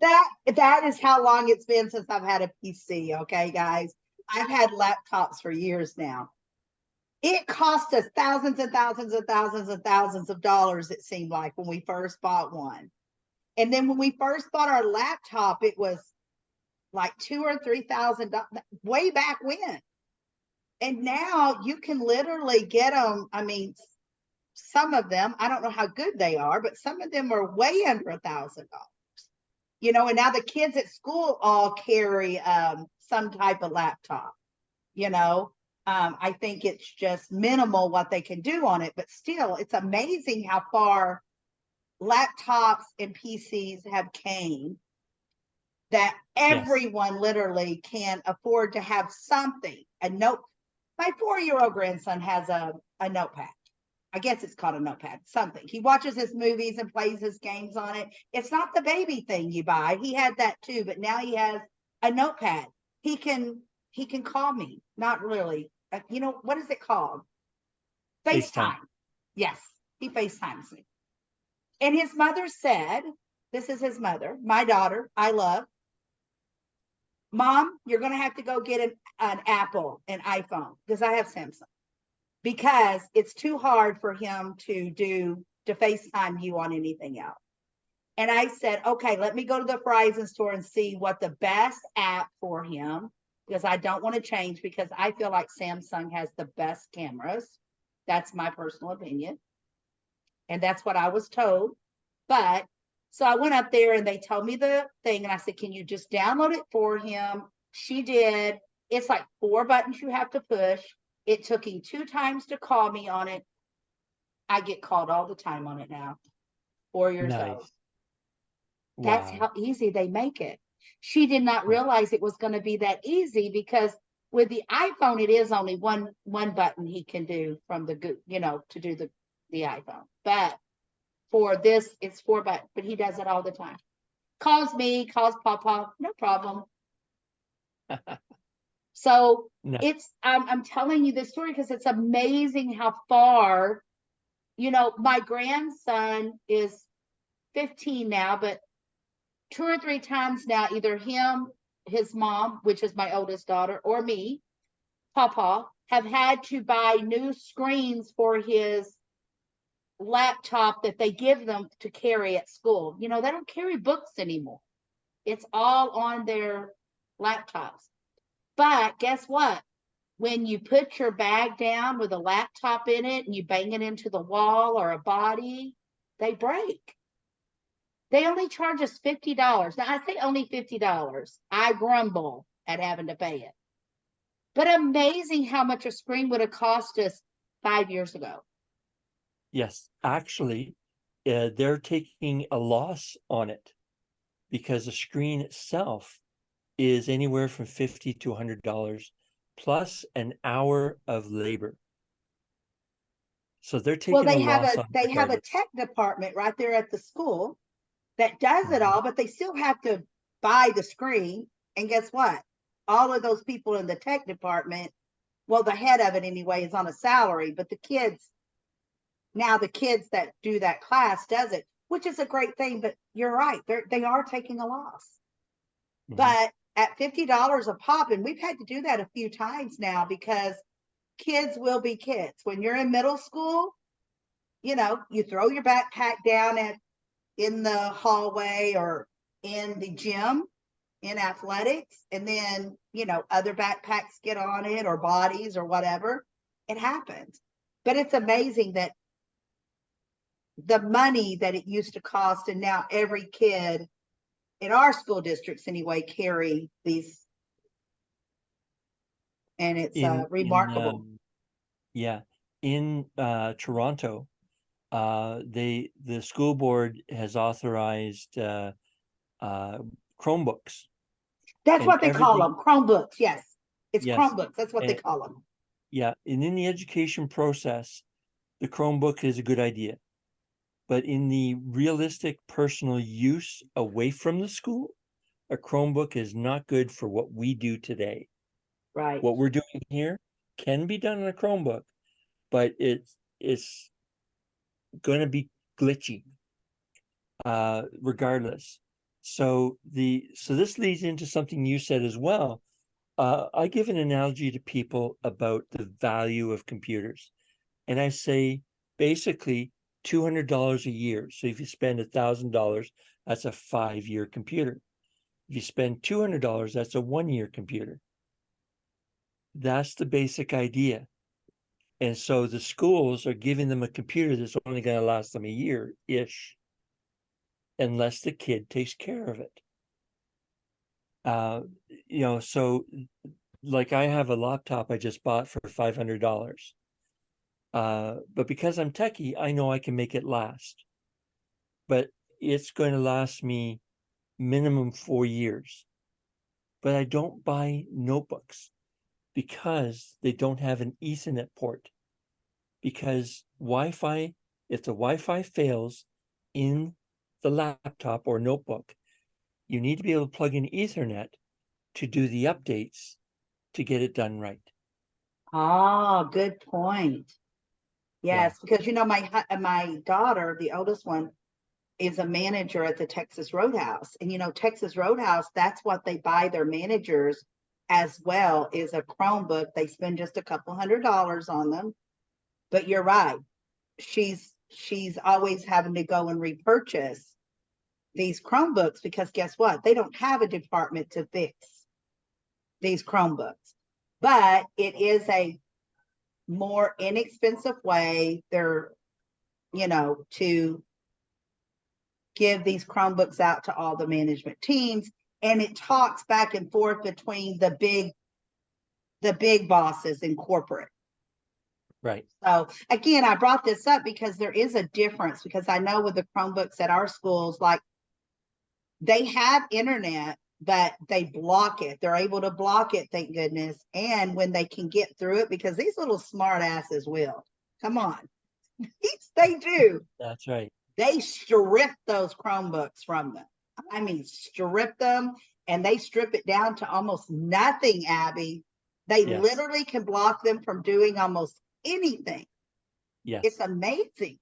that is how long it's been since I've had a PC. Okay, guys, I've had laptops for years now. It cost us thousands and thousands and thousands and thousands of dollars, it seemed like, when we first bought one. And then when we first bought our laptop, it was like $2,000 or $3,000 way back when. And now you can literally get them. I mean, some of them, I don't know how good they are, but some of them are way under $1,000. You know, and now the kids at school all carry some type of laptop. You know, I think it's just minimal what they can do on it, but still, it's amazing how far laptops and PCs have came, that everyone literally can afford to have something. A note. My 4-year-old grandson has a notepad. I guess it's called a notepad, something. He watches his movies and plays his games on it. It's not the baby thing you buy. He had that too, but now he has a notepad. He can call me. Not really. You know, what is it called? FaceTime. Yes, he FaceTimes me. And his mother said, this is his mother, my daughter, I love, Mom, you're going to have to go get an Apple, an iPhone, because I have Samsung, because it's too hard for him to FaceTime you on anything else. And I said, okay, let me go to the Verizon store and see what the best app for him, because I don't want to change, because I feel like Samsung has the best cameras. That's my personal opinion. And that's what I was told. But so I went up there and they told me the thing, and I said, can you just download it for him? She did. It's like 4 buttons you have to push. It took him 2 times to call me on it. I get called all the time on it now. 4 years old. That's how easy they make it. She did not realize it was going to be that easy, because with the iPhone, it is only one button he can do from the, to do the iPhone. But for this, it's 4 buttons, but he does it all the time. Calls me, calls Papa, no problem. So I'm telling you this story because it's amazing how far, my grandson is 15 now, but 2 or 3 times now, either him, his mom, which is my oldest daughter, or me, Papa, have had to buy new screens for his laptop that they give them to carry at school. They don't carry books anymore. It's all on their laptops. But guess what? When you put your bag down with a laptop in it and you bang it into the wall or a body, they break. They only charge us $50. Now, I say only $50. I grumble at having to pay it. But amazing how much a screen would have cost us 5 years ago. Yes, actually, they're taking a loss on it, because the screen itself is anywhere from $50 to $100 plus an hour of labor. So they're Well, taking a loss on they have a regardless. tech department right there at the school that does it Mhm. all, but they still have to buy the screen. And guess what? All of those people in the tech department, well, the head of it anyway, is on a salary, but the kids that do that class does it, which is a great thing. But you're right, they are taking a loss. Mhm. But at $50 a pop, and we've had to do that a few times now because kids will be kids. When you're in middle school, you know, you throw your backpack down in the hallway or in the gym in athletics, and then, you know, other backpacks get on it or bodies or whatever. It happens. But it's amazing that the money that it used to cost, and now every kid in our school districts anyway carry these, and it's remarkable. Yeah, in Toronto, the school board has authorized Chromebooks. That's And what they call everything- them, Chromebooks. Yes, it's Yes. Chromebooks. That's what they And- call them. Yeah, and in the education process, the Chromebook is a good idea. But in the realistic personal use away from the school, a Chromebook is not good for what we do today. Right. What we're doing here can be done on a Chromebook, but it's going to be glitchy regardless. So this leads into something you said as well. I give an analogy to people about the value of computers, and I say basically $200 a year. So if you spend $1,000, that's a 5-year computer. If you spend $200, that's a 1-year computer. That's the basic idea. And so the schools are giving them a computer that's only going to last them a year-ish, unless the kid takes care of it. You know, so like I have a laptop I just bought for $500. But because I'm techie, I know I can make it last. But it's going to last me minimum 4 years. But I don't buy notebooks because they don't have an Ethernet port. Because Wi-Fi, if the Wi-Fi fails in the laptop or notebook, you need to be able to plug in Ethernet to do the updates to get it done right. Oh, good point. Yes, Yeah. because you know, my daughter, the oldest one, is a manager at the Texas Roadhouse. And you know, Texas Roadhouse, that's what they buy their managers as well, is a Chromebook. They spend just a couple $100 on them. But you're right. She's always having to go and repurchase these Chromebooks because guess what? They don't have a department to fix these Chromebooks. But it is a more inexpensive way there, you know, to give these Chromebooks out to all the management teams. And it talks back and forth between the big bosses in corporate. Right. So again, I brought this up because there is a difference, because I know with the Chromebooks at our schools, like they have internet, but they block it. They're able to block it, thank goodness. And when they can get through it, because these little smart asses will. Come on. They do. That's right. They strip those Chromebooks from them. I mean, strip them, and they strip it down to almost nothing, Abby. They Yes. literally can block them from doing almost anything. Yes. It's amazing.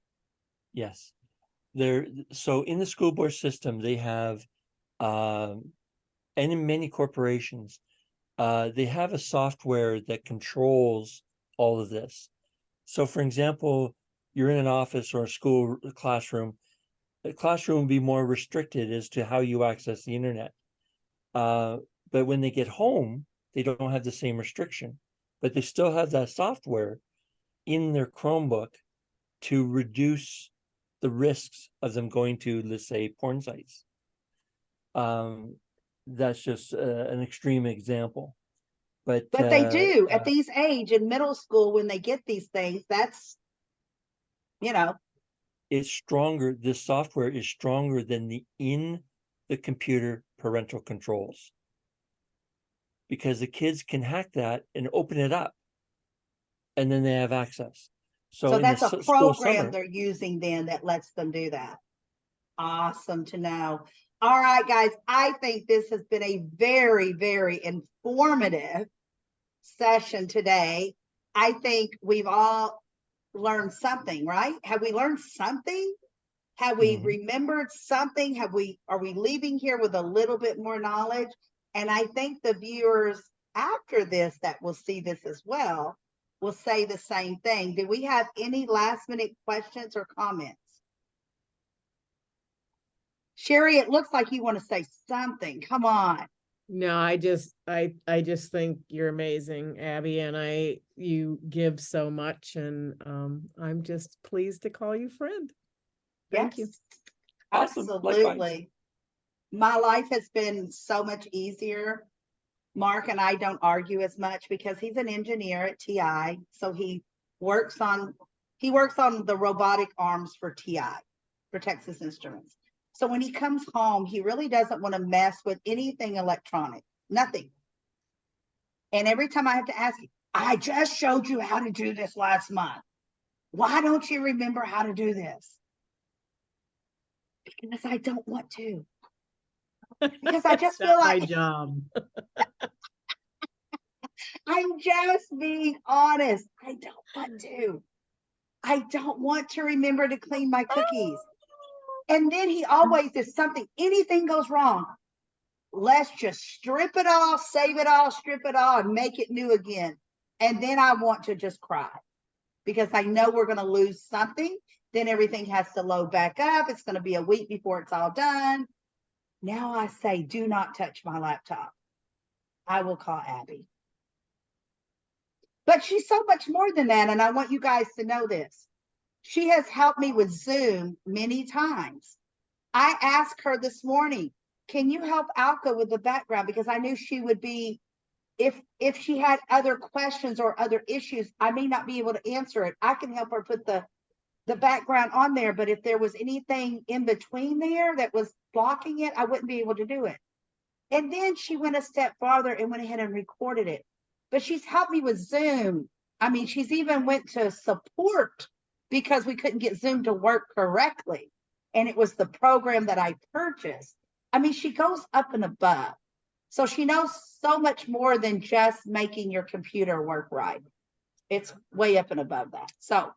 Yes. So in the school board system, they have, and in many corporations, they have a software that controls all of this. So for example, you're in an office or a school classroom, the classroom will be more restricted as to how you access the internet. But when they get home, they don't have the same restriction, but they still have that software in their Chromebook to reduce the risks of them going to, let's say, porn sites. That's just an extreme example. But they do at these age in middle school when they get these things. That's, you know, it's stronger. This software is stronger than the computer parental controls, because the kids can hack that and open it up, and then they have access. So So in that's the a school program summer, they're using then that lets them do that. Awesome to know. All right, guys, I think this has been a very, very informative session today. I think we've all learned something, right? Have we learned something? Have we remembered something? Are we leaving here with a little bit more knowledge? And I think the viewers after this that will see this as well will say the same thing. Do we have any last minute questions or comments? Sherry, it looks like you want to say something. Come on. No, I just think you're amazing, Abby, and you give so much, and I'm just pleased to call you friend. Thank you. Awesome. Likewise. Absolutely. My life has been so much easier. Mark and I don't argue as much because he's an engineer at TI. So he works on the robotic arms for TI, for Texas Instruments. So when he comes home, he really doesn't want to mess with anything electronic, nothing. And every time I have to ask him, I just showed you how to do this last month. Why don't you remember how to do this? Because I don't want to. Because I just feel like my job. I'm just being honest. I don't want to. I don't want to remember to clean my cookies. And then he always does something, anything goes wrong. Let's just strip it all, save it all, strip it all, and make it new again. And then I want to just cry because I know we're going to lose something. Then everything has to load back up. It's going to be a week before it's all done. Now I say, do not touch my laptop. I will call Abby. But she's so much more than that. And I want you guys to know this. She has helped me with Zoom many times. I asked her this morning, can you help Alka with the background? Because I knew she would be, if she had other questions or other issues, I may not be able to answer it. I can help her put the background on there. But if there was anything in between there that was blocking it, I wouldn't be able to do it. And then she went a step farther and went ahead and recorded it. But she's helped me with Zoom. I mean, she's even went to support because we couldn't get Zoom to work correctly. And it was the program that I purchased. I mean, she goes up and above. So she knows so much more than just making your computer work right. It's way up and above that. So,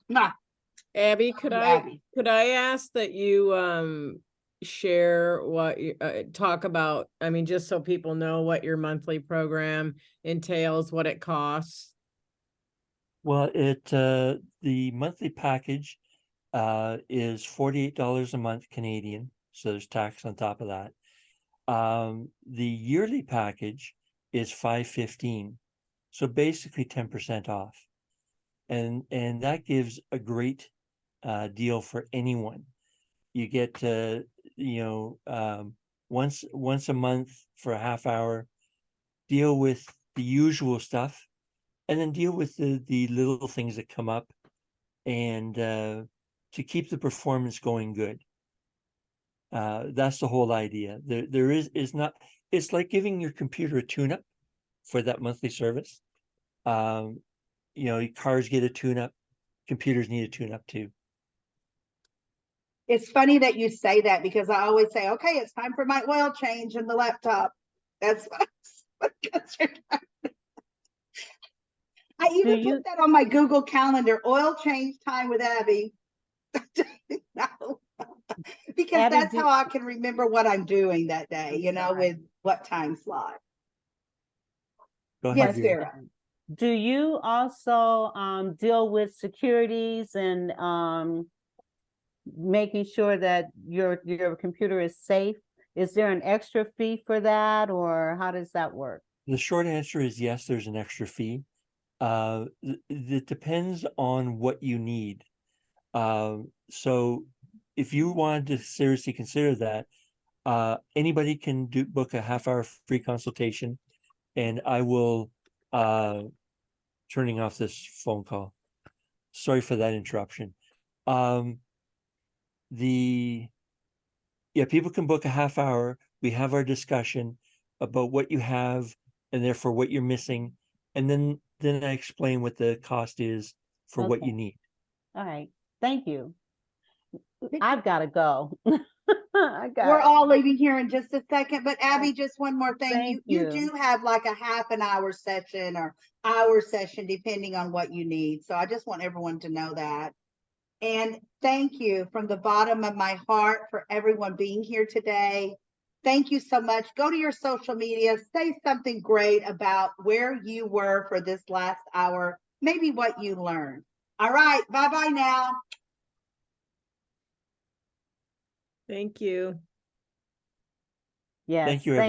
Abby, could I ask that you share what you talk about? I mean, just so people know what your monthly program entails, what it costs. Well, the monthly package is $48 a month Canadian, so there's tax on top of that. The yearly package is $515, so basically 10% off, and that gives a great deal for anyone. You get once a month for a half hour, deal with the usual stuff, and then deal with the little things that come up, and to keep the performance going good. That's the whole idea. There is not. It's like giving your computer a tune-up for that monthly service. Cars get a tune-up, computers need a tune-up too. it's funny that you say that because I always say, okay, it's time for my oil change in the laptop. That's what I even put that on my Google Calendar, oil change time with Abby. No. Because Abby, that's how I can remember what I'm doing that day, with what time slot. Go ahead, yes, Sarah. Do you also deal with securities and making sure that your computer is safe? Is there an extra fee for that, or how does that work? The short answer is yes, there's an extra fee. It depends on what you need. So if you wanted to seriously consider that, anybody can book a half-hour free consultation, and I will turning off this phone call. Sorry for that interruption. People can book a half hour. We have our discussion about what you have and therefore what you're missing, and then I explain what the cost is for what you need. All right. Thank you. I've got to go. We're all leaving here in just a second, but Abby, just one more thing. Thank You you. do have like a half an hour session or hour session, depending on what you need. So I just want everyone to know that. And thank you from the bottom of my heart for everyone being here today. Thank you so much. Go to your social media, say something great about where you were for this last hour, maybe what you learned. All right, bye-bye now. Thank you. Yes. Thank you, everyone.